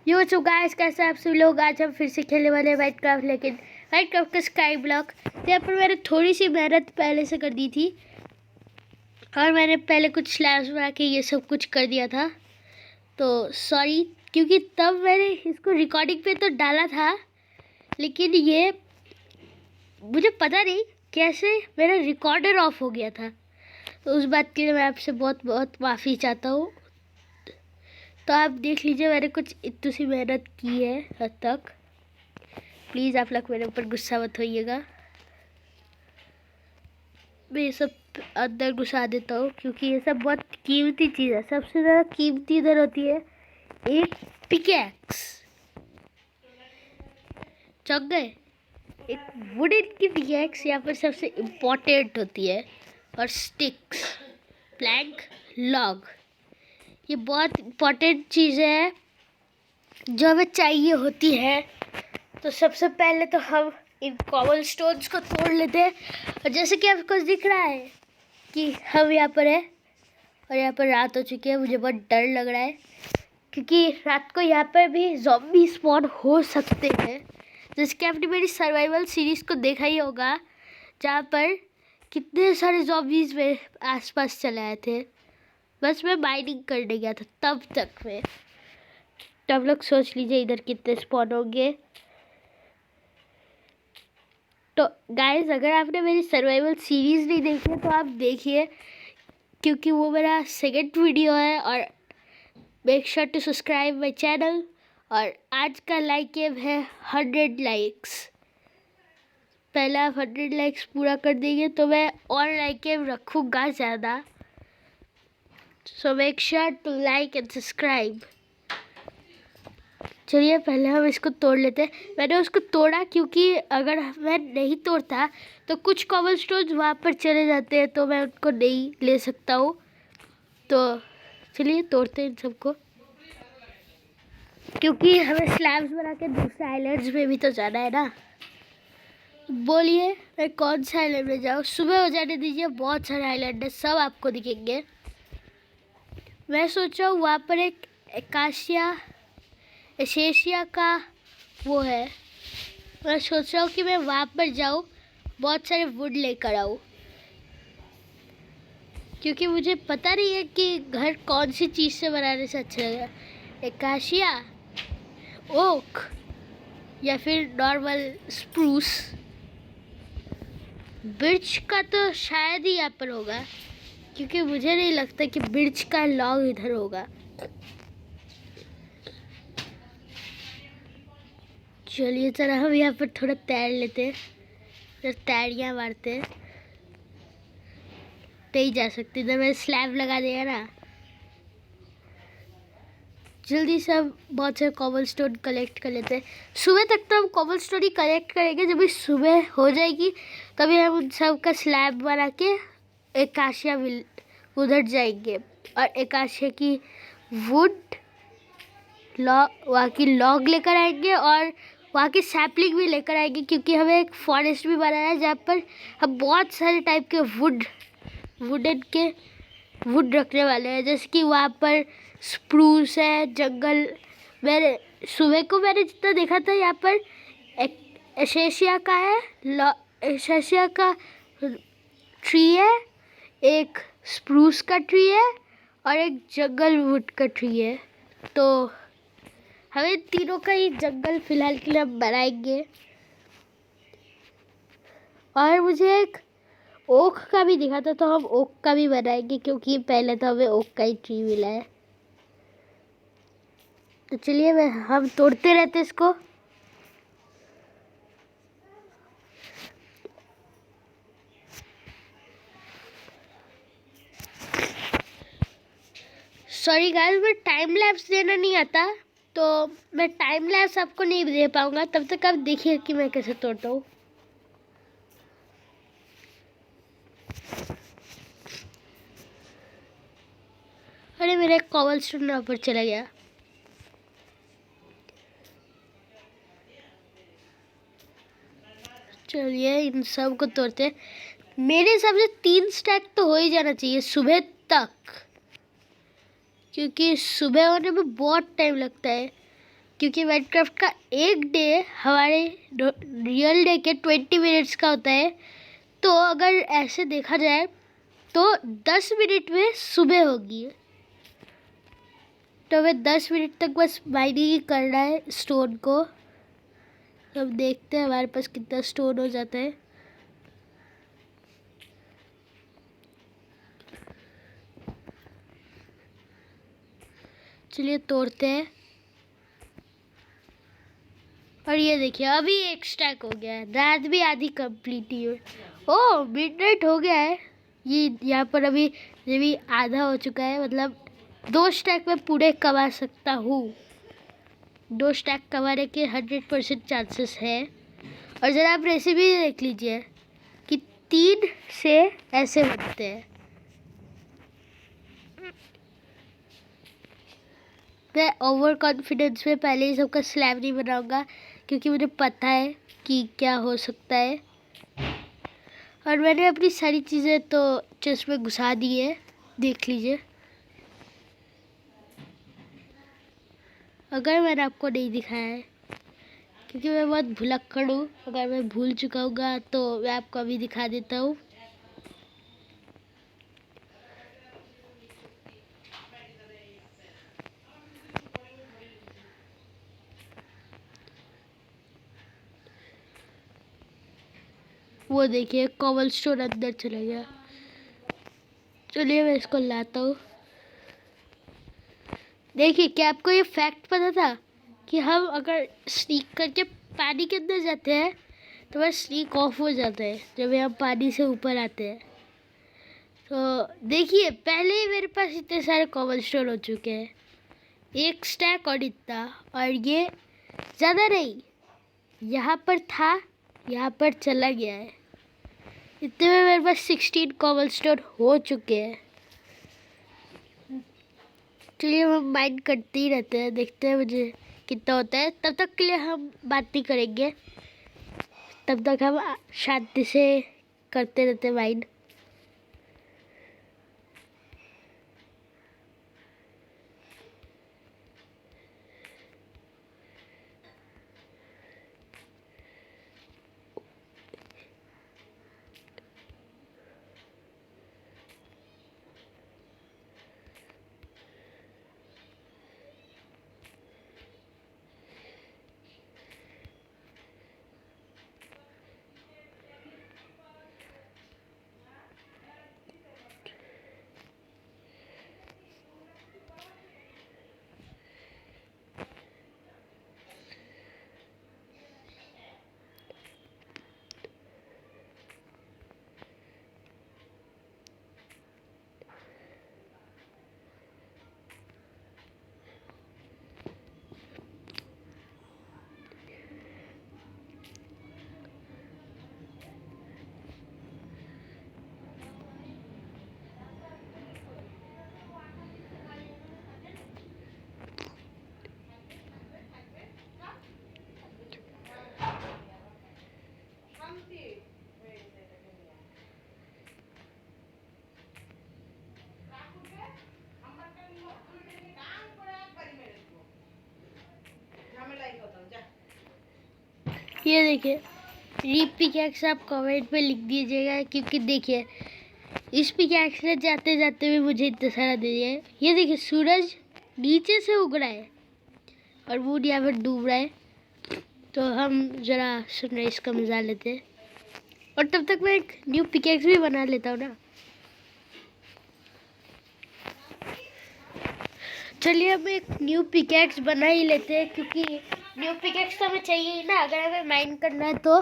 ये हो चुका है। कैसे आप सभी लोग, आज हम फिर से खेलने वाले हैं माइनक्राफ्ट, लेकिन माइनक्राफ्ट का स्काई ब्लॉक। यहाँ पर मैंने थोड़ी सी मेहनत पहले से कर दी थी और मैंने पहले कुछ स्लैब्स बना के ये सब कुछ कर दिया था, तो सॉरी। क्योंकि तब मैंने इसको रिकॉर्डिंग पे तो डाला था, लेकिन ये मुझे पता नहीं कैसे मेरा रिकॉर्डर ऑफ हो गया था, तो उस बात के लिए मैं आपसे बहुत बहुत माफ़ी चाहता हूँ। तो आप देख लीजिए, मैंने कुछ इतनी सी मेहनत की है हद तक। प्लीज़ आप लोग मेरे ऊपर गुस्सा मत होइएगा। मैं ये सब अंदर घुसा देता हूँ क्योंकि ये सब बहुत कीमती चीज़ है। सबसे ज़्यादा कीमती इधर होती है एक पिकैक्स। चौंक गए? एक वुडन की पिकैक्स यहाँ पर सबसे इम्पोर्टेंट होती है, और स्टिक्स, प्लैंक, लॉग, ये बहुत इम्पोर्टेंट चीज़ है जो हमें चाहिए होती है। तो सबसे पहले तो हम इन कॉबल स्टोन्स को तोड़ लेते हैं, और जैसे कि आपको दिख रहा है कि हम यहाँ पर है और यहाँ पर रात हो चुकी है। मुझे बहुत डर लग रहा है क्योंकि रात को यहाँ पर भी ज़ॉम्बी स्पॉन हो सकते हैं। जैसे कि आपने मेरी सर्वाइवल सीरीज़ को देखा ही होगा, जहाँ पर कितने सारे ज़ॉम्बीज़ मेरे आसपास चले आए थे। बस मैं माइनिंग करने गया था तब तक में। तो आप लोग सोच लीजिए इधर कितने स्पॉन होंगे। तो गाइस, अगर आपने मेरी सर्वाइवल सीरीज़ नहीं देखी है तो आप देखिए, क्योंकि वो मेरा सेकंड वीडियो है। और make sure to subscribe my channel. और आज का लाइक एम है 100 लाइक्स। पहले आप 100 लाइक्स पूरा कर देंगे तो मैं और लाइक एम रखूँगा ज़्यादा। So make sure to like and subscribe. चलिए पहले हम इसको तोड़ लेते हैं। मैंने उसको तोड़ा क्योंकि अगर मैं नहीं तोड़ता तो कुछ कॉबल स्टोन्स वहाँ पर चले जाते हैं, तो मैं उनको नहीं ले सकता हूँ। तो चलिए तोड़ते हैं इन सबको, क्योंकि हमें स्लैब्स बना के दूसरे आइलैंड्स में भी तो जाना है ना। बोलिए मैं कौन सा आइलैंड में जाऊँ? सुबह हो जाने दीजिए, बहुत सारे आइलैंड है, सब आपको दिखेंगे। मैं सोच रहा हूँ वहाँ पर एक एशेशिया का वो है। मैं सोच रहा हूँ कि मैं वहाँ पर जाऊँ, बहुत सारे वुड लेकर आऊँ, क्योंकि मुझे पता नहीं है कि घर कौन सी चीज़ से बनाने से अच्छा लगेगा। एकाशिया, ओक, या फिर नॉर्मल स्प्रूस। बिर्च का तो शायद ही यहाँ पर होगा, क्योंकि मुझे नहीं लगता कि बिर्च का लॉग इधर होगा। चलिए जरा हम यहाँ पर थोड़ा तैर लेते हैं, फिर तैरियाँ मारते हैं। नहीं जा सकती, इधर मैंने स्लैब लगा दिया ना। जल्दी से हम बहुत सारे कॉबल स्टोन कलेक्ट कर लेते हैं। सुबह तक तो हम कॉबल स्टोन ही कलेक्ट करेंगे। जब भी सुबह हो जाएगी तभी हम उन सब का स्लैब बना के एकाशिया उधर जाएंगे, और एकाशिया की वुड वहाँ की लॉग लेकर आएंगे, और वहाँ की सैपलिंग भी लेकर आएंगे, क्योंकि हमें एक फॉरेस्ट भी बनाना है जहाँ पर हम बहुत सारे टाइप के वुडन के वुड रखने वाले हैं। जैसे कि वहाँ पर स्प्रूस है, जंगल। मैंने सुबह को मैंने जितना देखा था, यहाँ पर एक एशेशिया का है, एशेशिया का ट्री है, एक स्प्रूस का ट्री है, और एक जंगल वुड का ट्री है। तो हमें तीनों का ही जंगल फिलहाल के लिए बनाएंगे। और मुझे एक ओक का भी दिखा था, तो हम ओक का भी बनाएंगे, क्योंकि पहले तो हमें ओक का ही ट्री मिला है। तो चलिए हम तोड़ते रहते इसको। सॉरी गाइस, मैं टाइम लैप्स देना नहीं आता, तो मैं टाइम लैप्स आपको नहीं दे पाऊंगा। तब तक आप देखिए कि मैं कैसे तोड़ता हूँ। अरे मेरा एक कॉबल स्टोन वहाँ पर चला गया। चलिए इन सब को तोड़ते हैं। मेरे हिसाब से 3 स्टैक तो हो ही जाना चाहिए सुबह तक, क्योंकि सुबह होने में बहुत टाइम लगता है। क्योंकि माइनक्राफ्ट का एक डे हमारे रियल डे के 20 मिनट्स का होता है। तो अगर ऐसे देखा जाए तो 10 मिनट में सुबह होगी। तो हमें 10 मिनट तक बस माइनिंग ही करना है स्टोन को। अब देखते हैं हमारे पास कितना स्टोन हो जाता है। चलिए तोड़ते हैं। और ये देखिए अभी एक स्टैक हो गया है। रात भी आधी कंप्लीट ही है। ओह मिडनाइट हो गया है। ये यहाँ पर अभी ये भी आधा हो चुका है। मतलब 2 स्टैक में पूरे कमा सकता हूँ। 2 स्टैक कमाने के 100% चांसेस है। और ज़रा आप रेसिपी देख लीजिए कि 3 से ऐसे बनते हैं। मैं ओवर कॉन्फिडेंस में पहले ही सबका स्लैब नहीं बनाऊंगा, क्योंकि मुझे पता है कि क्या हो सकता है। और मैंने अपनी सारी चीज़ें तो चेस्ट में घुसा दी है, देख लीजिए। अगर मैंने आपको नहीं दिखाया है क्योंकि मैं बहुत भुलक्कड़ हूँ, अगर मैं भूल चुका हूँ तो मैं आपको अभी दिखा देता हूँ। वो देखिए कॉबल स्टोन अंदर चला गया। चलिए मैं इसको लाता हूँ। देखिए क्या आपको ये फैक्ट पता था कि हम अगर स्नीक करके पानी के अंदर जाते हैं तो वह स्नीक ऑफ हो जाता है जब हम पानी से ऊपर आते हैं। तो देखिए पहले ही मेरे पास इतने सारे कॉबल स्टोन हो चुके हैं, 1 स्टैक और इतना। और ये ज़्यादा नहीं, यहाँ पर था, यहाँ पर चला गया है। इतने में मेरे पास 16 कॉबल स्टोन हो चुके हैं। चलिए हम माइंड करते ही रहते हैं, देखते हैं मुझे कितना होता है। तब तक के लिए हम बात नहीं करेंगे, तब तक हम शांति से करते रहते हैं माइंड। ये देखिए रीप पिकैक्स आप कमेंट में लिख दीजिएगा, क्योंकि देखिए इस पिकैक्स ने जाते जाते भी मुझे इतना सारा दे दिया है। ये देखिए सूरज नीचे से उग रहा है और मून यहाँ पर डूब रहा है। तो हम ज़रा सनराइज का मजा लेते हैं। और तब तक मैं एक न्यू पिकैक्स भी बना लेता हूँ ना। चलिए हम एक न्यू पिकैक्स बना ही लेते हैं, क्योंकि न्यू पिकैक्स तो हमें चाहिए ही ना अगर हमें माइन करना है तो,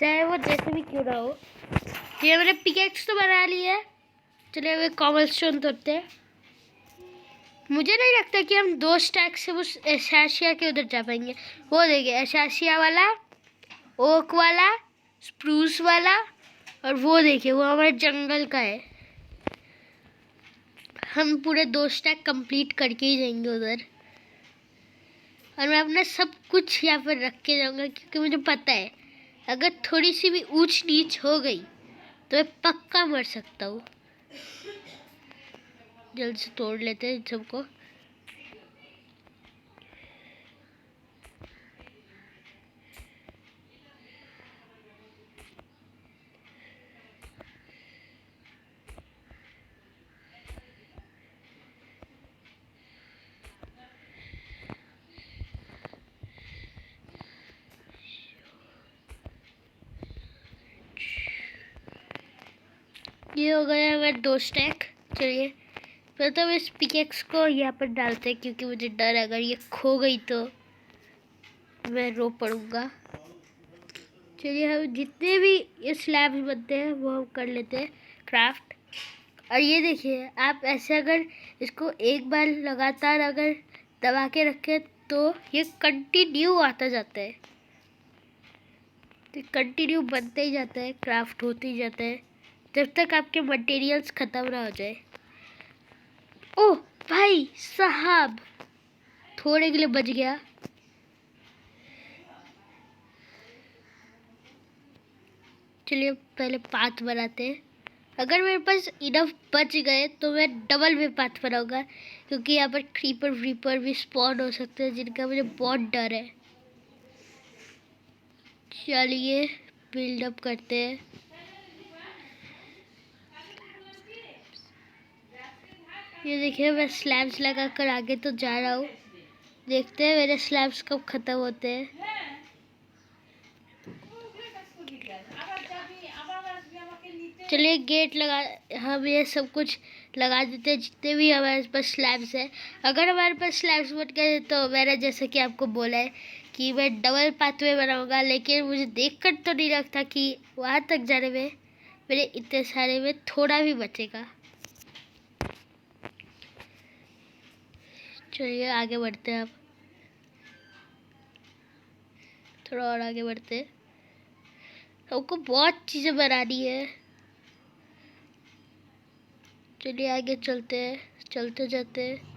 चाहे वो जैसे भी क्यों ना हो। ये मैंने पिकैक्स तो बना ली है। चलिए हमें कॉबल स्टोन तोड़ते हैं। मुझे नहीं लगता कि हम 2 स्टैक से उस एशाशिया के उधर जा पाएंगे। वो देखिए एशाशिया वाला, ओक वाला, स्प्रूस वाला, और वो देखिए वो हमारे जंगल का है। हम पूरे 2 स्टैक कंप्लीट करके ही जाएंगे उधर। और मैं अपना सब कुछ यहाँ पर रख के जाऊँगा, क्योंकि मुझे पता है अगर थोड़ी सी भी ऊंच नीच हो गई तो मैं पक्का मर सकता हूँ। जल्द से तोड़ लेते हैं सबको। ये हो गया हमारे 2 स्टैक। चलिए फिर तो इस पिकेक्स को यहाँ पर डालते हैं, क्योंकि मुझे डर है अगर ये खो गई तो मैं रो पड़ूंगा। चलिए हम जितने भी ये स्लैब्स बनते हैं वो हम कर लेते हैं क्राफ्ट। और ये देखिए, आप ऐसे अगर इसको एक बार लगातार अगर दबा के रखें तो ये कंटिन्यू आता जाता है, तो कंटिन्यू बनते ही जाता है, क्राफ्ट होते ही जाता है जब तक आपके मटेरियल्स ख़त्म ना हो जाए। ओह भाई साहब, थोड़े के लिए बच गया। चलिए पहले पाथ बनाते हैं। अगर मेरे पास इनफ बच गए तो मैं डबल में पाथ बनाऊंगा, क्योंकि यहाँ पर क्रीपर व्रीपर भी स्पॉन हो सकते हैं जिनका मुझे बहुत डर है। चलिए बिल्डअप करते हैं। ये देखिए मैं स्लैब्स लगा कर आगे तो जा रहा हूँ, देखते हैं मेरे स्लैब्स कब ख़त्म होते हैं। चलिए गेट लगा, हम ये सब कुछ लगा देते हैं जितने भी हमारे पास स्लैब्स है। अगर हमारे पास स्लैब्स बन गए तो मैंने जैसे कि आपको बोला है कि मैं डबल पाथवे बनाऊंगा, लेकिन मुझे देखकर तो नहीं लगता कि वहाँ तक जाने में मेरे इतने सारे में थोड़ा भी बचेगा। चलिए आगे बढ़ते हैं, अब थोड़ा और आगे बढ़ते हैं। हमको बहुत चीज़ें बनानी है। चलिए आगे चलते हैं, चलते जाते हैं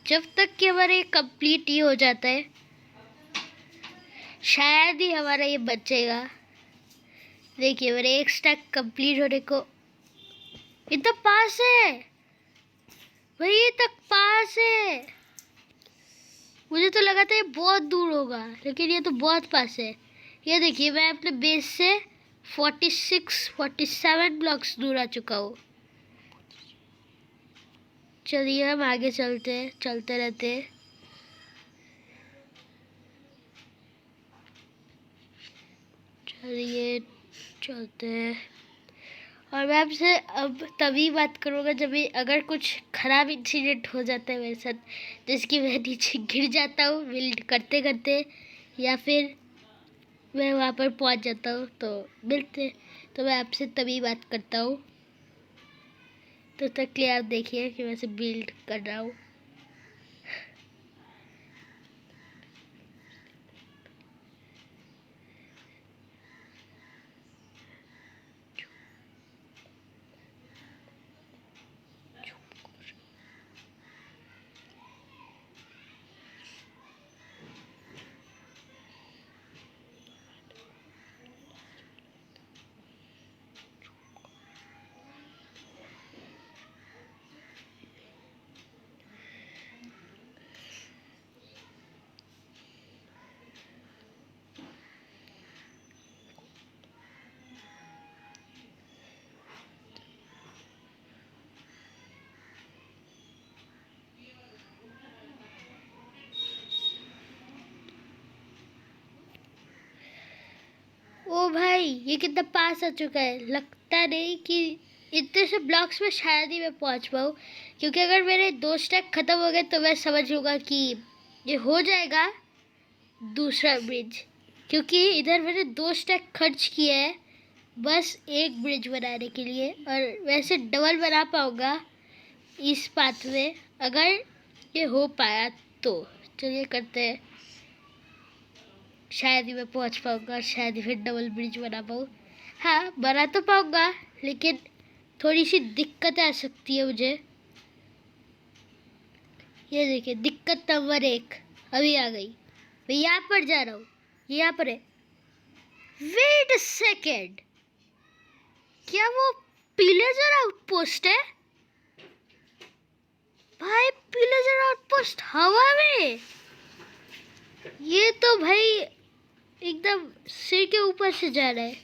जब तक कि हमारा ये कंप्लीट ही हो जाता है। शायद ही हमारा ये बचेगा। देखिए मेरे एक स्टैक कंप्लीट होने को इतना पास है भाई, ये तक पास है। मुझे तो लगा था ये बहुत दूर होगा, लेकिन ये तो बहुत पास है। ये देखिए मैं अपने बेस से 47 ब्लॉक्स दूर आ चुका हूँ। चलिए हम आगे चलते हैं, चलते रहते हैं। चलिए चलते हैं। और मैं आपसे अब तभी बात करूँगा जब भी अगर कुछ ख़राब इंसिडेंट हो जाता है मेरे साथ, जिसकी मैं नीचे गिर जाता हूँ बिल्ड करते करते, या फिर मैं वहाँ पर पहुँच जाता हूँ तो मिलते, तो मैं आपसे तभी बात करता हूँ। तो तक के लिए आप देखिए कि मैं से बिल्ड कर रहा हूँ। ओ भाई ये कितना पास आ चुका है। लगता नहीं कि इतने से ब्लॉक्स में शायद ही मैं पहुंच पाऊँ, क्योंकि अगर मेरे 2 स्टैक ख़त्म हो गए तो मैं समझ लूँगा कि ये हो जाएगा दूसरा ब्रिज, क्योंकि इधर मैंने 2 स्टैक खर्च किए हैं बस एक ब्रिज बनाने के लिए, और वैसे डबल बना पाऊँगा इस पाथ में अगर ये हो पाया तो। चलिए करते हैं, शायद ही मैं पहुंच पाऊंगा, शायद ही फिर डबल ब्रिज बना पाऊँ। हाँ बना तो पाऊंगा, लेकिन थोड़ी सी दिक्कतें आ सकती है मुझे। ये देखिए दिक्कत नंबर 1 अभी आ गई। मैं यहाँ पर जा रहा हूँ, यहाँ पर है। वेट अ सेकेंड, क्या वो पिलेजर आउटपोस्ट है? भाई पिलेजर आउटपोस्ट हवा में, ये तो भाई एकदम सिर के ऊपर से जा रहा है।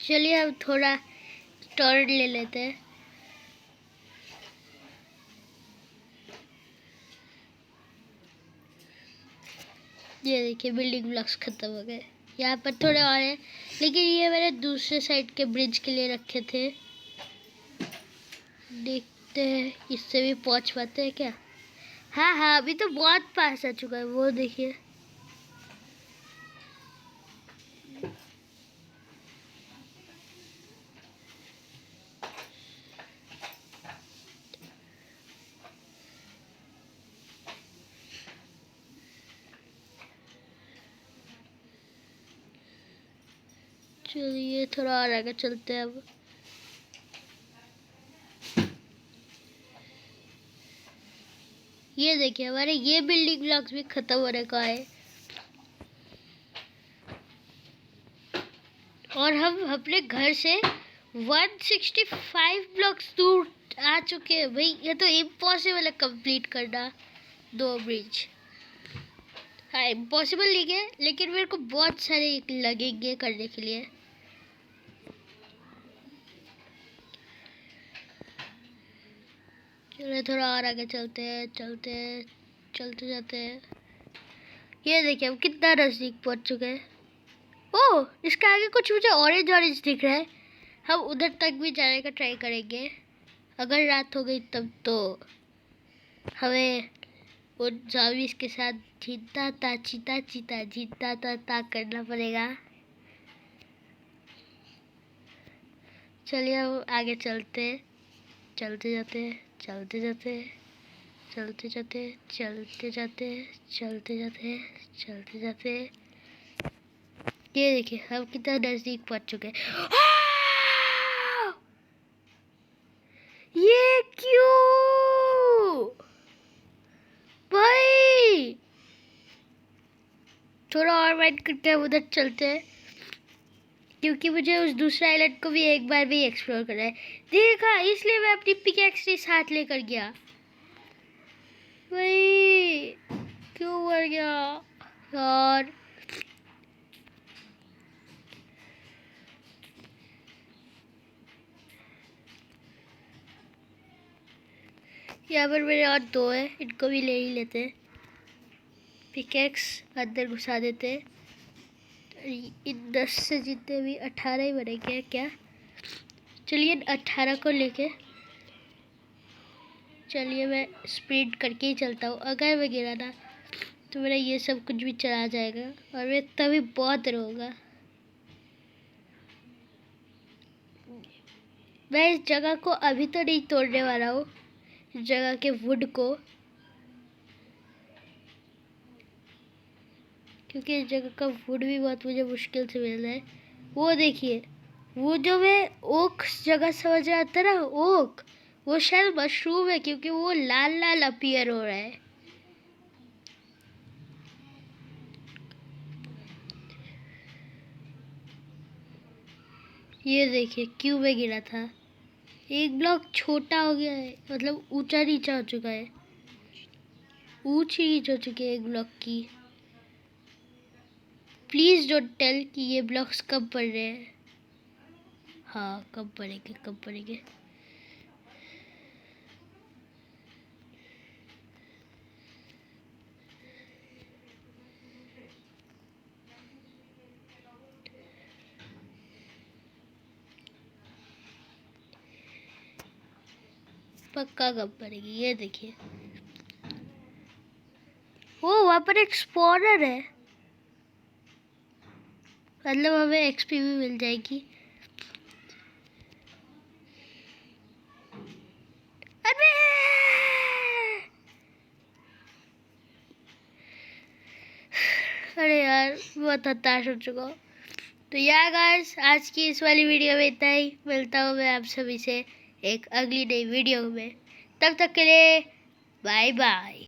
चलिए अब थोड़ा टर्न ले लेते हैं। ये देखिए बिल्डिंग ब्लॉक्स खत्म हो गए। यहाँ पर थोड़े और हैं, लेकिन ये मैंने दूसरे साइड के ब्रिज के लिए रखे थे। देखते हैं इससे भी पहुँच पाते हैं क्या। हाँ हाँ, अभी तो बहुत पास आ चुका है, वो देखिए। चलिए थोड़ा और आगे चलते हैं अब। ये देखिए हमारे ये बिल्डिंग ब्लॉक्स भी खत्म होने का है और हम अपने घर से 165 ब्लॉक्स दूर आ चुके हैं। भाई ये तो इम्पॉसिबल है कंप्लीट करना 2 ब्रिज। हाँ इम्पॉसिबल नहीं है, लेकिन मेरे को बहुत सारे लगेंगे करने के लिए। चलिए थोड़ा और आगे चलते हैं, चलते जाते हैं। ये देखिए हम कितना नजदीक पहुंच चुके हैं। ओह, इसके आगे कुछ मुझे ऑरेंज ऑरेंज दिख रहा है। हम उधर तक भी जाने का ट्राई करेंगे। अगर रात हो गई तब तो हमें उन ज़ॉम्बीज़ के साथ जीता ता करना पड़ेगा। चलिए हम आगे चलते जाते ये देखिए हम कितना नजदीक पहुंच चुके हैं। ये क्यों भाई, थोड़ा और वेट करके हम उधर चलते हैं, क्योंकि मुझे उस दूसरे आइलैंड को भी एक बार भी एक्सप्लोर करना है। देखा, इसलिए मैं अपनी पिकैक्स साथ लेकर गया। भाई क्यों मर गया यार। यहाँ पर मेरे और 2 है, इनको भी ले ही लेते हैं। पिकैक्स अंदर घुसा देते हैं। इन 10 से जितने भी 18 ही बनेंगे क्या। चलिए 18 को लेके चलिए मैं स्प्रिंट करके ही चलता हूँ। अगर मैं गिरा ना तो मेरा ये सब कुछ भी चला जाएगा और मैं तभी बहुत रहूँगा। मैं इस जगह को अभी तो नहीं तोड़ने वाला हूँ, इस जगह के वुड को, क्योंकि इस जगह का वुड भी बहुत मुझे मुश्किल से मिल रहा है। वो देखिए, वो जो मैं ओक जगह समझ रहा था ना, ओक, वो शायद मशरूम है, क्योंकि वो लाल लाल अपीयर हो रहा है। ये देखिए क्यों में गिरा था। एक ब्लॉक छोटा हो गया है, मतलब ऊंचा नीचा हो चुका है, ऊंची नीच हो चुकी है एक ब्लॉक की। प्लीज डोंट टेल कि ये ब्लॉक्स कब पड़ रहे हैं। हाँ कब पड़ेंगे। पक्का कब पड़ेगी, ये देखिए। ओ वहाँ पर एक स्पॉनर है, मतलब हमें एक्सपी भी मिल जाएगी। अरे अरे यार बहुत हताश हो चुका हूँ। तो यार गाइस, आज की इस वाली वीडियो में इतना ही। मिलता हूँ मैं आप सभी से एक अगली नई वीडियो में। तब तक के लिए बाय बाय।